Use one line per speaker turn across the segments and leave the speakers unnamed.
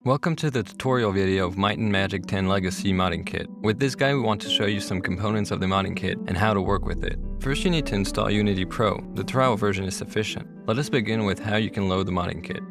Welcome to the tutorial video of Might & Magic 10 Legacy modding kit. With this guide we want to show you some components of the modding kit and how to work with it. First you need to install Unity Pro. The trial version is sufficient. Let us begin with how you can load the modding kit.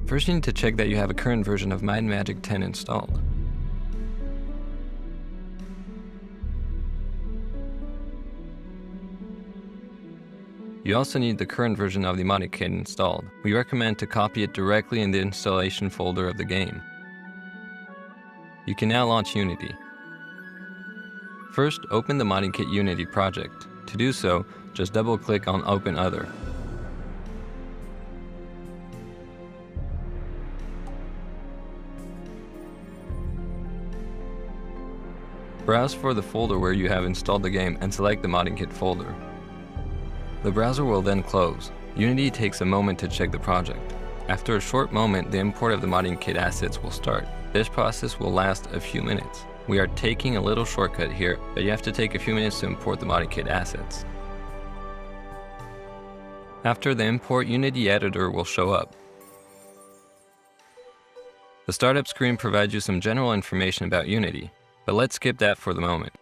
First you need to check that you have a current version of Might & Magic 10 installed. You also need the current version of the modding kit installed. We recommend to copy it directly in the installation folder of the game. You can now launch Unity. First, open the modding kit Unity project. To do so, just double-click on Open Other. Browse for the folder where you have installed the game and select the modding kit folder. The browser will then close. Unity takes a moment to check the project. After a short moment, the import of the modding kit assets will start. This process will last a few minutes. We are taking a little shortcut here, but you have to take a few minutes to import the modding kit assets. After the import, Unity Editor will show up. The startup screen provides you some general information about Unity, but let's skip that for the moment.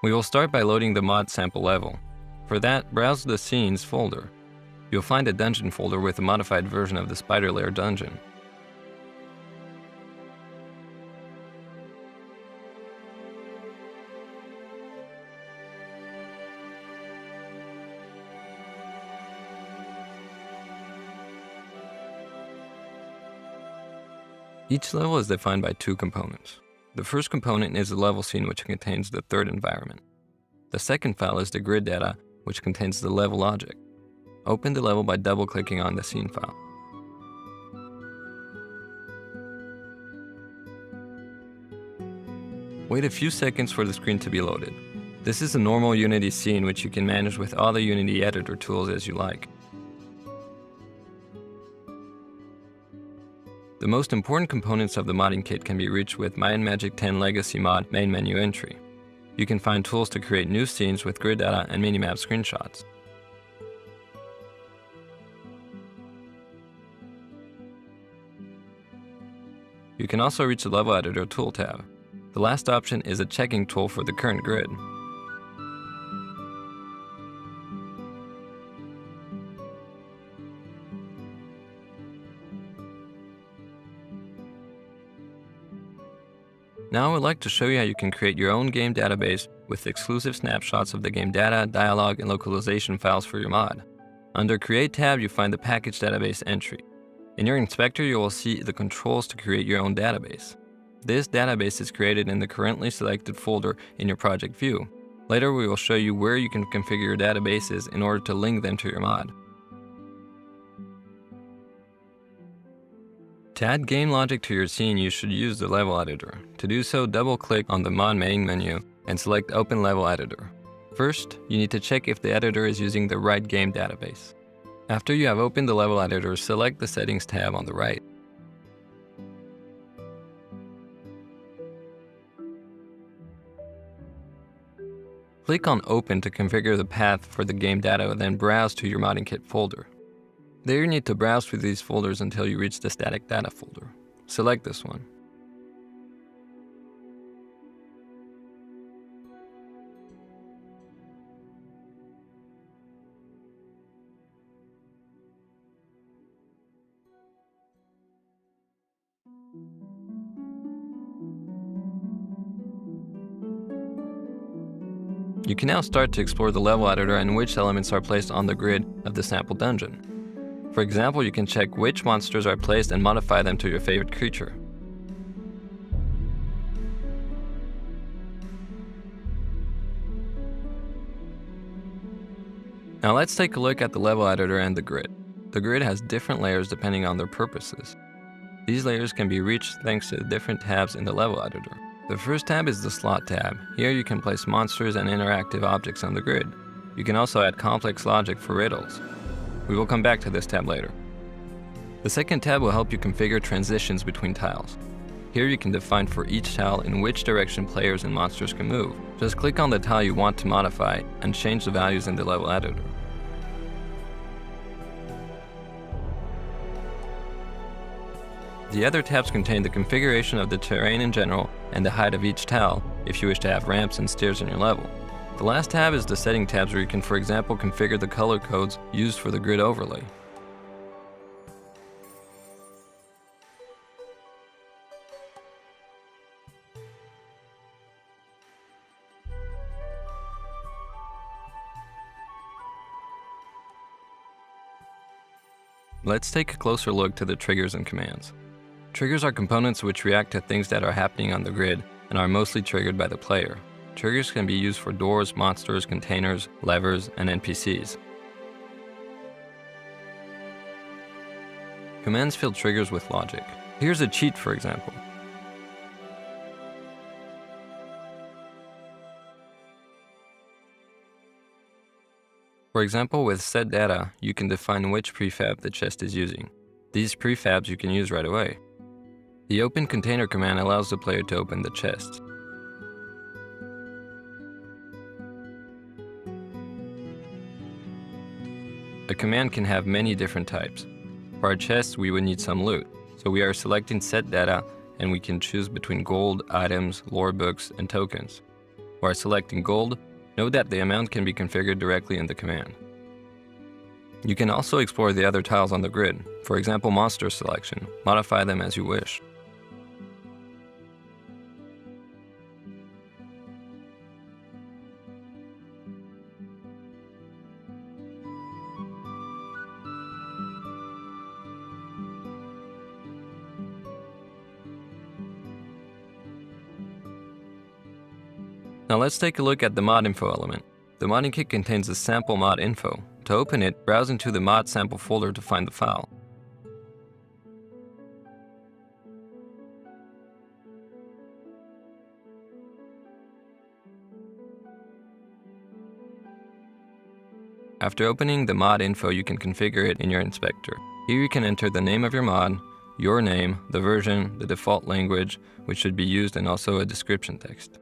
We will start by loading the mod sample level. For that, browse the Scenes folder. You'll find a dungeon folder with a modified version of the Spider Lair dungeon. Each level is defined by two components. The first component is the level scene, which contains the third environment. The second file is the grid data, which contains the level logic. Open the level by double-clicking on the scene file. Wait a few seconds for the screen to be loaded. This is a normal Unity scene which you can manage with all the Unity editor tools as you like. The most important components of the modding kit can be reached with Might & Magic 10 Legacy Mod main menu entry. You can find tools to create new scenes with grid data and minimap screenshots. You can also reach the Level Editor tool tab. The last option is a checking tool for the current grid. Now I would like to show you how you can create your own game database with exclusive snapshots of the game data, dialogue, and localization files for your mod. Under Create tab, you find the Package Database entry. In your inspector, you will see the controls to create your own database. This database is created in the currently selected folder in your project view. Later, we will show you where you can configure your databases in order to link them to your mod. To add game logic to your scene, you should use the Level Editor. To do so, double-click on the Mod main menu and select Open Level Editor. First, you need to check if the editor is using the right game database. After you have opened the Level Editor, select the Settings tab on the right. Click on Open to configure the path for the game data, then browse to your modding kit folder. There you need to browse through these folders until you reach the static data folder. Select this one. You can now start to explore the level editor and which elements are placed on the grid of the sample dungeon. For example, you can check which monsters are placed and modify them to your favorite creature. Now let's take a look at the level editor and the grid. The grid has different layers depending on their purposes. These layers can be reached thanks to the different tabs in the level editor. The first tab is the Slot tab. Here you can place monsters and interactive objects on the grid. You can also add complex logic for riddles. We will come back to this tab later. The second tab will help you configure transitions between tiles. Here you can define for each tile in which direction players and monsters can move. Just click on the tile you want to modify and change the values in the level editor. The other tabs contain the configuration of the terrain in general and the height of each tile if you wish to have ramps and stairs in your level. The last tab is the setting tabs where you can, for example, configure the color codes used for the grid overlay. Let's take a closer look to the triggers and commands. Triggers are components which react to things that are happening on the grid and are mostly triggered by the player. Triggers can be used for doors, monsters, containers, levers, and NPCs. Commands fill triggers with logic. Here's a cheat, for example. For example, with setData, you can define which prefab the chest is using. These prefabs you can use right away. The open container command allows the player to open the chest. A command can have many different types. For our chests, we would need some loot, so we are selecting setData and we can choose between gold, items, lore books, and tokens. While selecting gold, note that the amount can be configured directly in the command. You can also explore the other tiles on the grid, for example monster selection, modify them as you wish. Now let's take a look at the mod info element. The modding kit contains a sample mod info. To open it, browse into the mod sample folder to find the file. After opening the mod info, you can configure it in your inspector. Here you can enter the name of your mod, your name, the version, the default language, which should be used, and also a description text.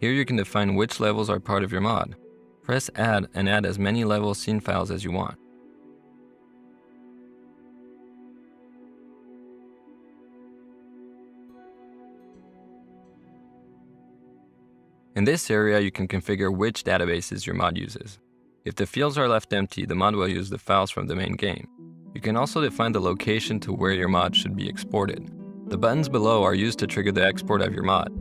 Here you can define which levels are part of your mod. Press Add and add as many level scene files as you want. In this area, you can configure which databases your mod uses. If the fields are left empty, the mod will use the files from the main game. You can also define the location to where your mod should be exported. The buttons below are used to trigger the export of your mod.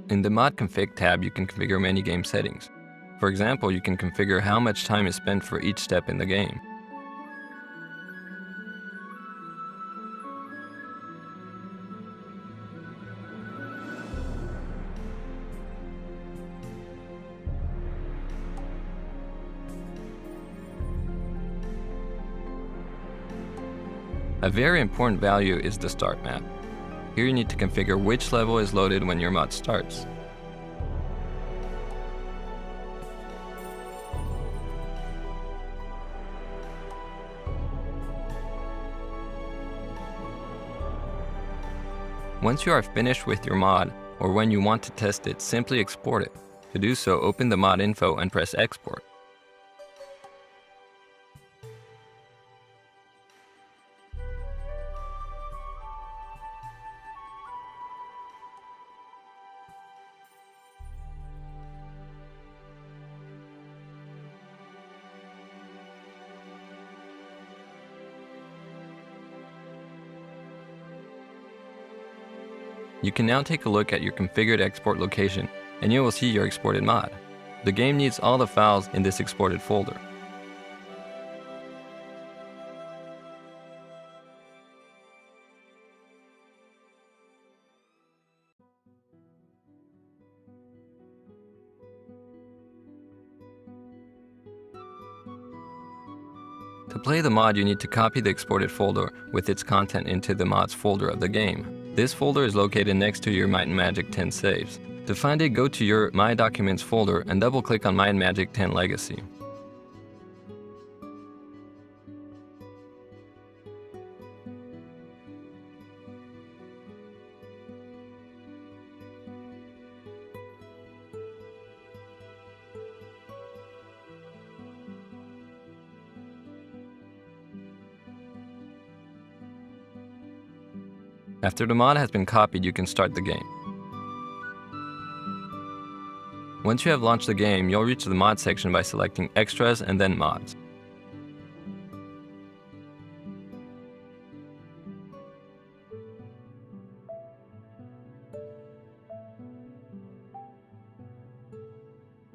In the Mod Config tab, you can configure many game settings. For example, you can configure how much time is spent for each step in the game. A very important value is the start map. Here you need to configure which level is loaded when your mod starts. Once you are finished with your mod, or when you want to test it, simply export it. To do so, open the mod info and press export. You can now take a look at your configured export location, and you will see your exported mod. The game needs all the files in this exported folder. play the mod, you need to copy the exported folder with its content into the mods folder of the game. This folder is located next to your Might and Magic 10 saves. To find it, go to your My Documents folder and double-click on Might and Magic 10 Legacy. After the mod has been copied, you can start the game. Once you have launched the game, you'll reach the mod section by selecting Extras and then Mods.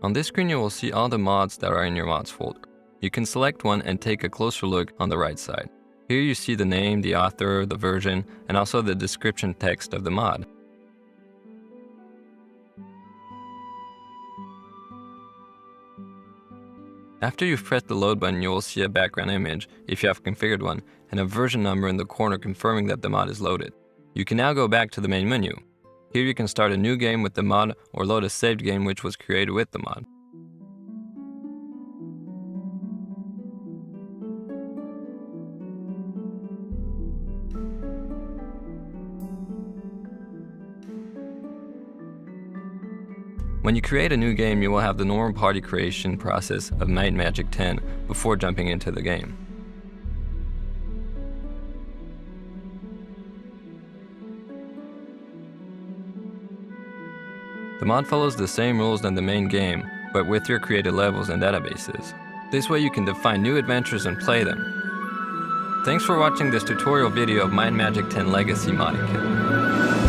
On this screen, you will see all the mods that are in your mods folder. You can select one and take a closer look on the right side. Here you see the name, the author, the version, and also the description text of the mod. After you've pressed the load button, you will see a background image, if you have configured one, and a version number in the corner confirming that the mod is loaded. You can now go back to the main menu. Here you can start a new game with the mod or load a saved game which was created with the mod. When you create a new game, you will have the normal party creation process of Might and Magic 10 before jumping into the game. The mod follows the same rules than the main game, but with your created levels and databases. This way you can define new adventures and play them. Thanks for watching this tutorial video of Might and Magic 10 Legacy Modding Kit.